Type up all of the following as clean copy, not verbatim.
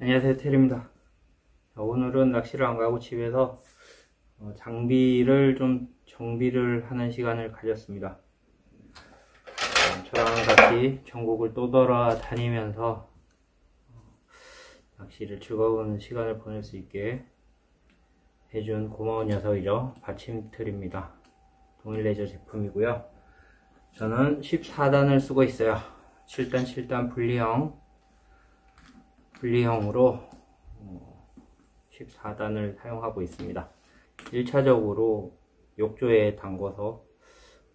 안녕하세요, 테리입니다. 오늘은 낚시를 안 가고 집에서 장비를 좀 정비를 하는 시간을 가졌습니다. 저랑 같이 전국을 또 돌아다니면서 낚시를 즐거운 시간을 보낼 수 있게 해준 고마운 녀석이죠. 받침틀입니다. 동일레저 제품이고요. 저는 14단을 쓰고 있어요. 7단 7단 분리형으로 14단을 사용하고 있습니다. 1차적으로 욕조에 담궈서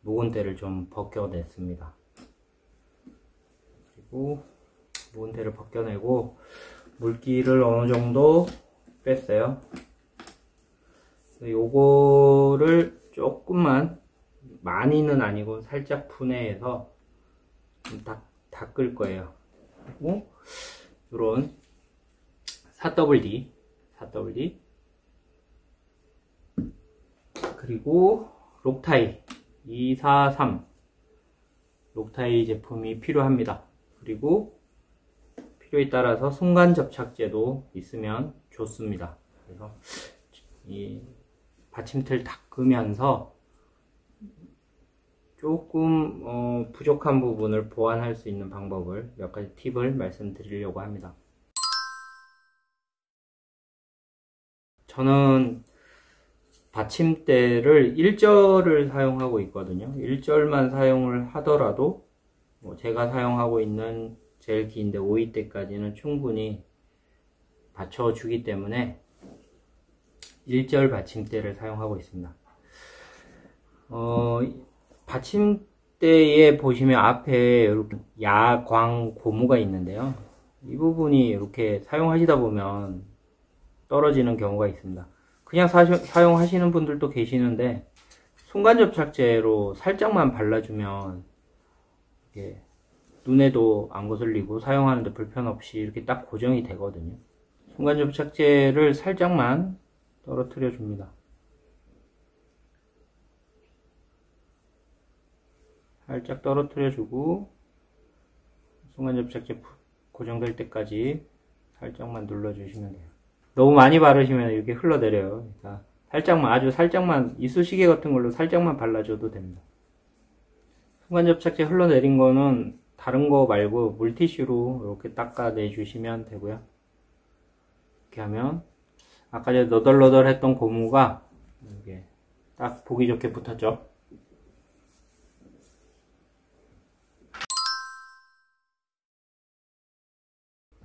묵은 때를 좀 벗겨냈습니다. 그리고 묵은 때를 벗겨내고 물기를 어느 정도 뺐어요. 요거를 조금만, 많이는 아니고 살짝 분해해서 좀 닦을 거예요. 그리고 요런 4WD 그리고 록타이 243 록타이 제품이 필요합니다. 그리고 필요에 따라서 순간 접착제도 있으면 좋습니다. 그래서 이 받침틀 닦으면서 조금 부족한 부분을 보완할 수 있는 방법을 몇 가지 팁을 말씀드리려고 합니다. 저는 받침대를 1절을 사용하고 있거든요. 1절만 사용을 하더라도 제가 사용하고 있는 제일 긴데 5위대까지는 충분히 받쳐주기 때문에 1절 받침대를 사용하고 있습니다. 받침대에 보시면 앞에 이렇게 야광 고무가 있는데요. 이 부분이 이렇게 사용하시다 보면 떨어지는 경우가 있습니다. 그냥 사용하시는 분들도 계시는데 순간접착제로 살짝만 발라주면 이렇게 눈에도 안 거슬리고 사용하는데 불편 없이 이렇게 딱 고정이 되거든요. 순간접착제를 살짝만 떨어뜨려 줍니다. 살짝 떨어뜨려 주고 순간접착제 고정될 때까지 살짝만 눌러 주시면 돼요. 너무 많이 바르시면 이렇게 흘러내려요. 그러니까 살짝만, 아주 살짝만, 이쑤시개 같은 걸로 살짝만 발라줘도 됩니다. 순간접착제 흘러내린 거는 다른 거 말고 물티슈로 이렇게 닦아내 주시면 되고요. 이렇게 하면 아까 전에 너덜너덜 했던 고무가 이렇게 딱 보기 좋게 붙었죠.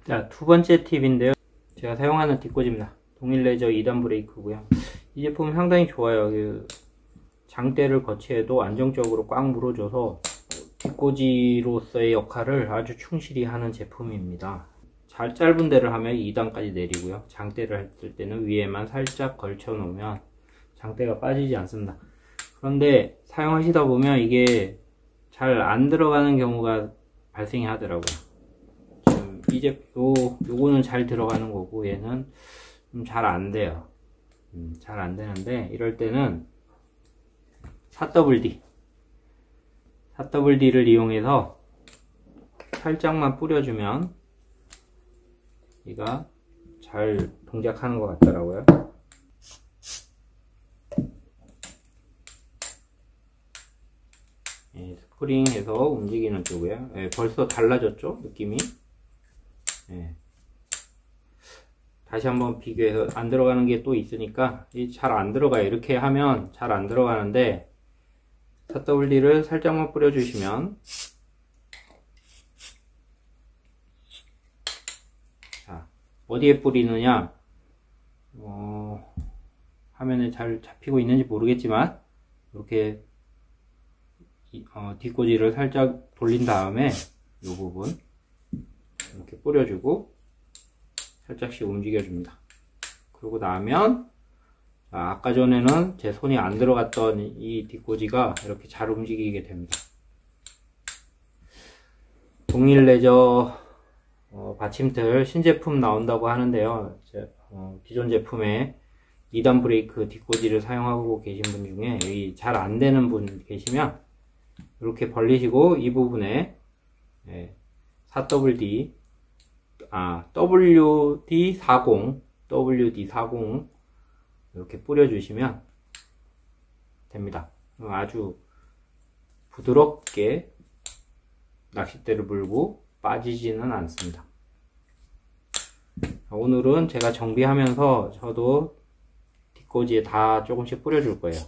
자, 두 번째 팁인데요. 제가 사용하는 뒷꽂이입니다. 동일레저 2단 브레이크고요. 이 제품은 상당히 좋아요. 장대를 거치해도 안정적으로 꽉 물어줘서 뒷꽂이로서의 역할을 아주 충실히 하는 제품입니다. 잘 짧은 데를 하면 2단까지 내리고요. 장대를 했을 때는 위에만 살짝 걸쳐 놓으면 장대가 빠지지 않습니다. 그런데 사용하시다 보면 이게 잘 안 들어가는 경우가 발생이 하더라고요. 요거는 잘 들어가는 거고 얘는 좀 잘 안 돼요. 잘 안 되는데 이럴 때는 4WD를 이용해서 살짝만 뿌려주면 얘가 잘 동작하는 것 같더라고요. 스프링해서 움직이는 쪽이에요. 벌써 달라졌죠? 느낌이. 다시 한번 비교해서 안 들어가는 게 또 있으니까 잘 안 들어가요. 이렇게 하면 잘 안 들어가는데 4WD를 살짝만 뿌려주시면, 자, 어디에 뿌리느냐, 화면에 잘 잡히고 있는지 모르겠지만 이렇게 뒷꽂이를 살짝 돌린 다음에 이 부분 이렇게 뿌려주고 살짝씩 움직여줍니다. 그러고 나면 아까 전에는 제 손이 안 들어갔던 이 뒷꽂이가 이렇게 잘 움직이게 됩니다. 동일레저 받침틀 신제품 나온다고 하는데요. 기존 제품에 2단 브레이크 뒷꽂이를 사용하고 계신 분 중에 잘 안 되는 분 계시면 이렇게 벌리시고 이 부분에 4WD WD-40 이렇게 뿌려주시면 됩니다. 아주 부드럽게 낚싯대를 물고 빠지지는 않습니다. 오늘은 제가 정비하면서 저도 뒷꽂이에 다 조금씩 뿌려줄 거예요.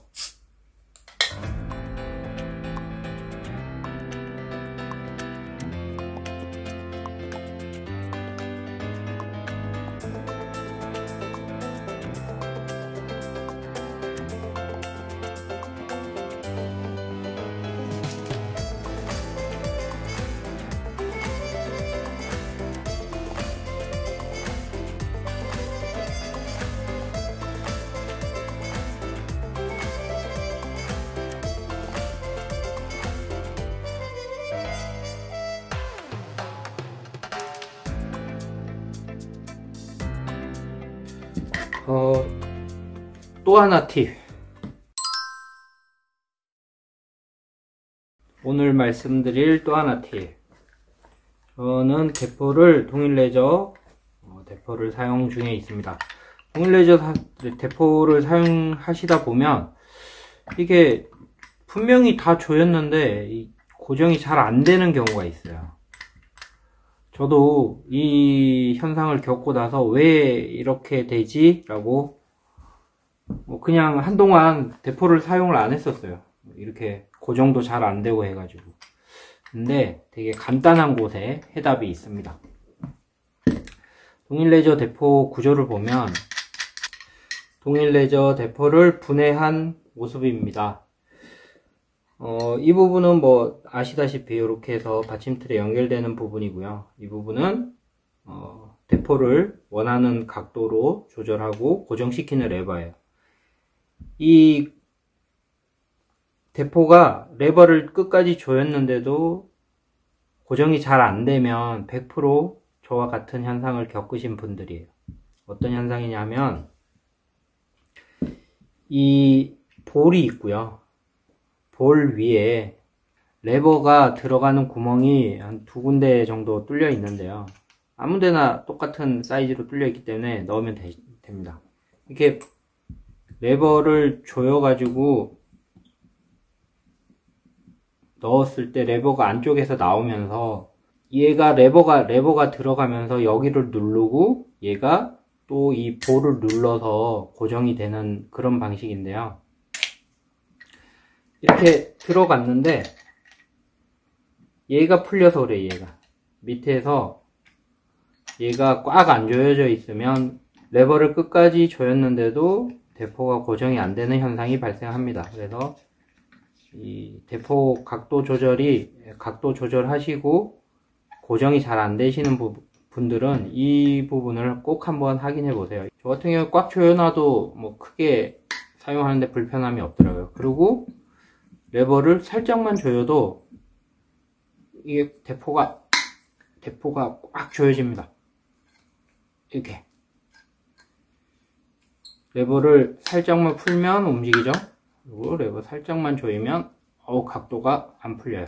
또 하나 팁. 오늘 말씀드릴 또 하나 팁. 저는 대포를 동일레저 대포를 사용 중에 있습니다. 동일레저 대포를 사용하시다 보면 이게 분명히 다 조였는데 고정이 잘 안 되는 경우가 있어요. 저도 이 현상을 겪고 나서 왜 이렇게 되지? 라고 그냥 한동안 대포를 사용을 안 했었어요. 이렇게 고정도 잘 안 되고 해가지고. 근데 되게 간단한 곳에 해답이 있습니다. 동일레저 대포 구조를 보면 동일레저 대포를 분해한 모습입니다. 이 부분은 뭐 아시다시피 이렇게 해서 받침틀에 연결되는 부분이고요. 이 부분은 대포를 원하는 각도로 조절하고 고정시키는 레버예요. 이 대포가 레버를 끝까지 조였는데도 고정이 잘 안되면 100% 저와 같은 현상을 겪으신 분들이에요. 어떤 현상이냐면 이 볼이 있고요. 볼 위에 레버가 들어가는 구멍이 한 2군데 정도 뚫려 있는데요. 아무데나 똑같은 사이즈로 뚫려 있기 때문에 넣으면 됩니다. 이렇게 레버를 조여 가지고 넣었을 때 레버가 안쪽에서 나오면서 얘가 레버가 들어가면서 여기를 누르고 얘가 또 이 볼을 눌러서 고정이 되는 그런 방식인데요. 이렇게 들어갔는데 얘가 풀려서 그래. 얘가 밑에서 얘가 꽉 안 조여져 있으면 레버를 끝까지 조였는데도 대포가 고정이 안 되는 현상이 발생합니다. 그래서 이 대포 각도 조절하시고 고정이 잘 안 되시는 분들은 이 부분을 꼭 한번 확인해 보세요. 저 같은 경우 꽉 조여놔도 뭐 크게 사용하는데 불편함이 없더라고요. 그리고 레버를 살짝만 조여도 이게 대포가 꽉 조여집니다. 이렇게 레버를 살짝만 풀면 움직이죠. 그리고 레버 살짝만 조이면 각도가 안 풀려요.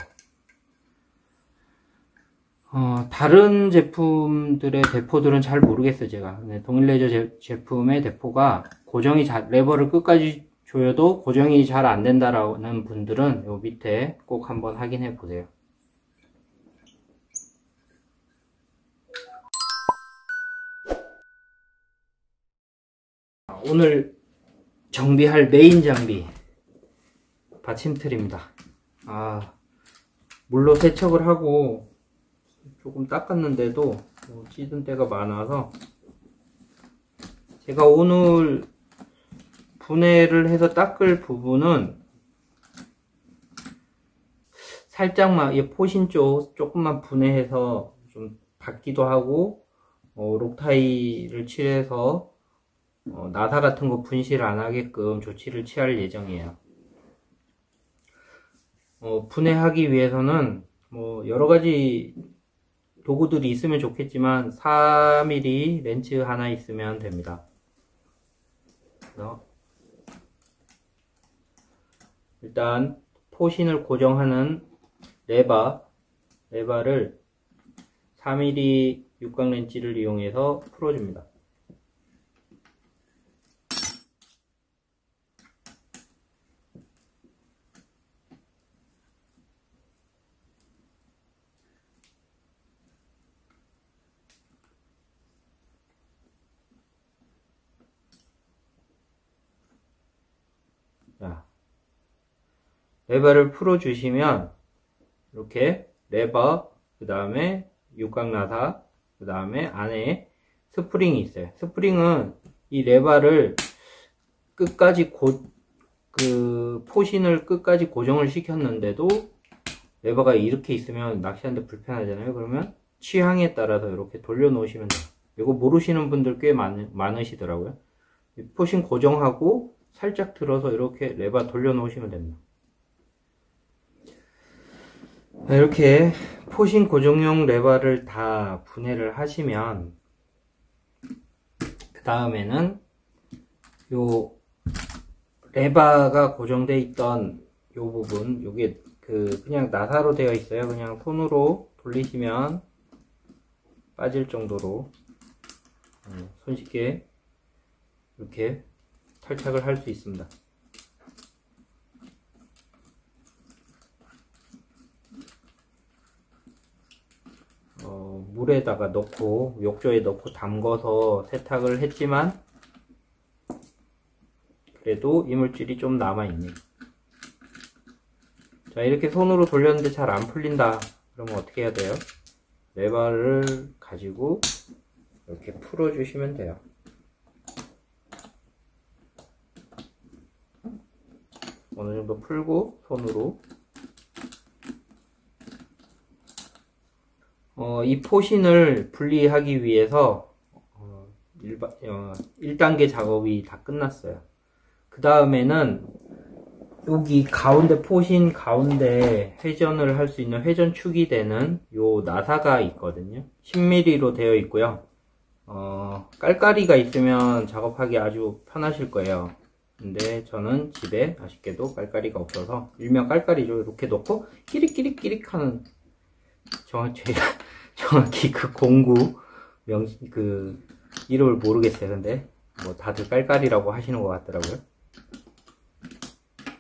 다른 제품들의 대포들은 잘 모르겠어요, 제가. 동일레저 제품의 대포가 레버를 끝까지 조여도 고정이 잘 안 된다라는 분들은 요 밑에 꼭 한번 확인해 보세요. 오늘 정비할 메인 장비 받침틀입니다. 물로 세척을 하고 조금 닦았는데도 찌든 때가 많아서 제가 오늘 분해를 해서 닦을 부분은 살짝만 이 포신 쪽 조금만 분해해서 좀 닦기도 하고 록타이를 칠해서 나사 같은 거 분실 안 하게끔 조치를 취할 예정이에요. 분해하기 위해서는 뭐 여러가지 도구들이 있으면 좋겠지만 4mm 렌치 하나 있으면 됩니다. 그래서 일단 포신을 고정하는 레바를 4mm 육각 렌치를 이용해서 풀어줍니다. 자, 레버를 풀어주시면 이렇게 레버, 그 다음에 육각 나사, 그 다음에 안에 스프링이 있어요. 스프링은 이 레버를 끝까지 포신을 끝까지 고정을 시켰는데도 레버가 이렇게 있으면 낚시하는데 불편하잖아요. 그러면 취향에 따라서 이렇게 돌려 놓으시면 돼요. 이거 모르시는 분들 꽤 많으시더라고요. 포신 고정하고 살짝 들어서 이렇게 레버 돌려 놓으시면 됩니다. 이렇게 포신 고정용 레버를 다 분해를 하시면 그 다음에는 요 레버가 고정되어 있던 요 부분, 요게 그냥 나사로 되어 있어요. 그냥 손으로 돌리시면 빠질 정도로 손쉽게 이렇게 탈착을 할 수 있습니다. 물에다가 넣고 욕조에 넣고 담궈서 세탁을 했지만 그래도 이물질이 좀 남아있네요. 자, 이렇게 손으로 돌렸는데 잘 안 풀린다 그러면 어떻게 해야 돼요? 레버를 가지고 이렇게 풀어주시면 돼요. 어느 정도 풀고 손으로 이 포신을 분리하기 위해서 1단계 작업이 다 끝났어요. 그 다음에는 여기 가운데 포신 가운데 회전을 할 수 있는 회전축이 되는 요 나사가 있거든요. 10mm로 되어 있고요. 깔깔이가 있으면 작업하기 아주 편하실 거예요. 근데 저는 집에 아쉽게도 깔깔이가 없어서 일명 깔깔이죠. 이렇게 놓고 끼릭끼릭끼릭 하는 제가 정확히 그 공구 이름을 모르겠어요. 근데 뭐 다들 깔깔이라고 하시는 것 같더라고요.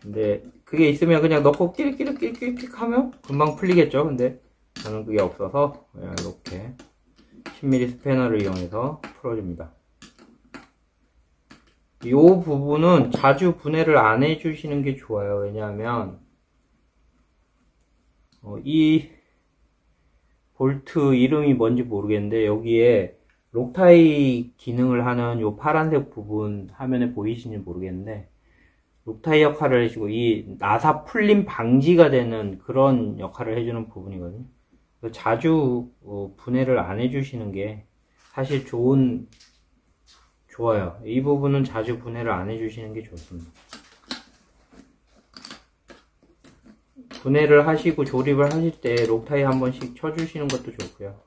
근데 그게 있으면 그냥 넣고 끼릭끼릭끼릭 하면 금방 풀리겠죠. 근데 저는 그게 없어서 그냥 이렇게 10mm 스패너를 이용해서 풀어줍니다. 이 부분은 자주 분해를 안 해주시는 게 좋아요. 왜냐하면 이 볼트 이름이 뭔지 모르겠는데 여기에 록타이 기능을 하는 요 파란색 부분 화면에 보이시는지 모르겠는데 록타이 역할을 해주고 이 나사 풀림 방지가 되는 그런 역할을 해주는 부분이거든요. 자주 분해를 안 해주시는 게 사실 좋아요. 이 부분은 자주 분해를 안 해주시는 게 좋습니다. 분해를 하시고 조립을 하실 때 록타이 한 번씩 쳐주시는 것도 좋고요.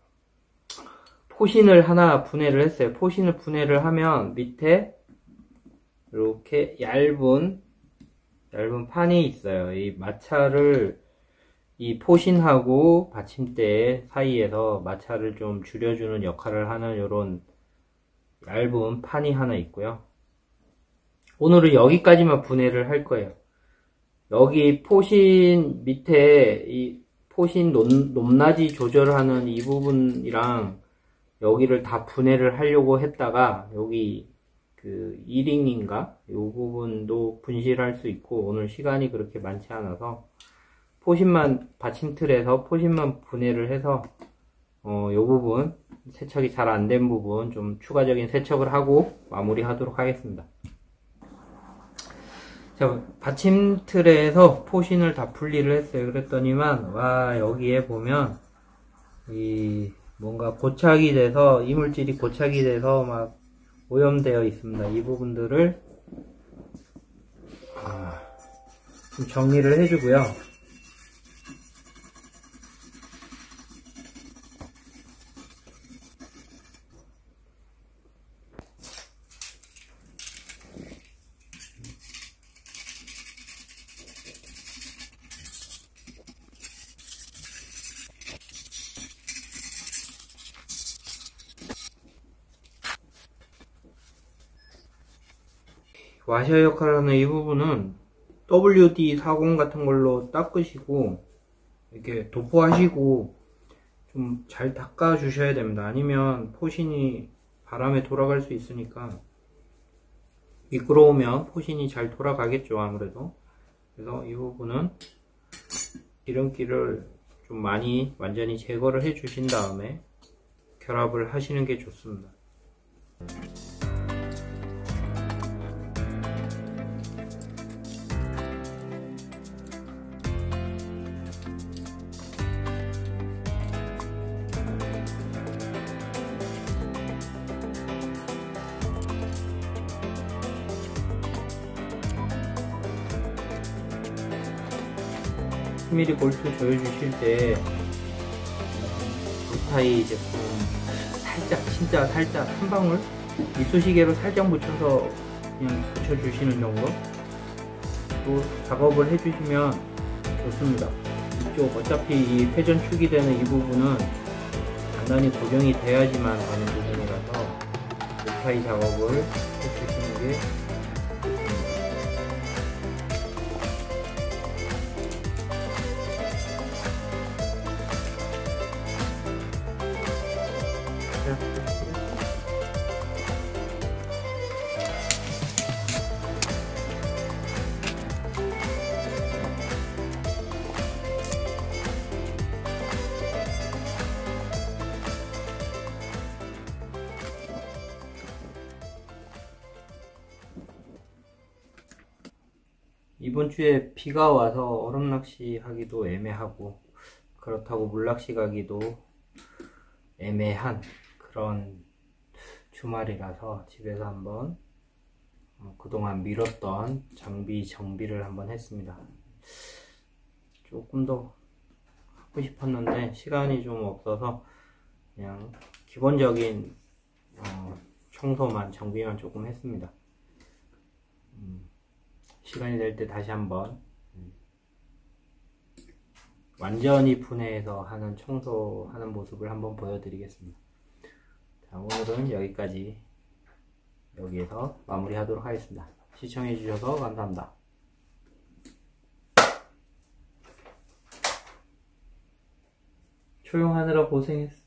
포신을 하나 분해를 했어요. 포신을 분해를 하면 밑에 이렇게 얇은 판이 있어요. 이 마찰을 이 포신하고 받침대 사이에서 마찰을 좀 줄여주는 역할을 하는 이런 얇은 판이 하나 있고요. 오늘은 여기까지만 분해를 할 거예요. 여기 포신 밑에 이 포신 높낮이 조절하는 이 부분이랑 여기를 다 분해를 하려고 했다가 여기 그 이링인가? 이 부분도 분실할 수 있고 오늘 시간이 그렇게 많지 않아서 포신만 받침틀에서 포신만 분해를 해서 이 부분 세척이 잘 안 된 부분 좀 추가적인 세척을 하고 마무리하도록 하겠습니다. 자, 받침틀에서 포신을 다 분리를 했어요. 그랬더니만 와 여기에 보면 이 뭔가 고착이 돼서 이물질이 고착이 돼서 막 오염되어 있습니다. 이 부분들을 좀 정리를 해주고요. 와셔 역할을 하는 이 부분은 WD-40 같은 걸로 닦으시고 이렇게 도포하시고 좀 잘 닦아 주셔야 됩니다. 아니면 포신이 바람에 돌아갈 수 있으니까, 미끄러우면 포신이 잘 돌아가겠죠, 아무래도. 그래서 이 부분은 기름기를 좀 많이 완전히 제거를 해 주신 다음에 결합을 하시는 게 좋습니다. 미리 볼트 조여주실 때 루타이 제품 살짝, 진짜 살짝 한 방울 이쑤시개로 살짝 묻혀서 그냥 붙여주시는 정도 또 작업을 해주시면 좋습니다. 이쪽 어차피 이 회전축이 되는 이 부분은 단단히 고정이 돼야지만 되는 부분이라서 루타이 작업을 해주시는 게 좋습니다. 이번 주에 비가 와서 얼음낚시 하기도 애매하고, 그렇다고 물낚시 가기도 애매한 그런 주말이라서 집에서 한번 그동안 미뤘던 장비 정비를 한번 했습니다. 조금 더 하고 싶었는데 시간이 좀 없어서 그냥 기본적인 청소만, 정비만 조금 했습니다. 시간이 될 때 다시 한번 완전히 분해해서 하는, 청소하는 모습을 한번 보여드리겠습니다. 자, 오늘은 여기까지, 여기에서 마무리 하도록 하겠습니다. 시청해 주셔서 감사합니다. 촬영하느라 고생했어.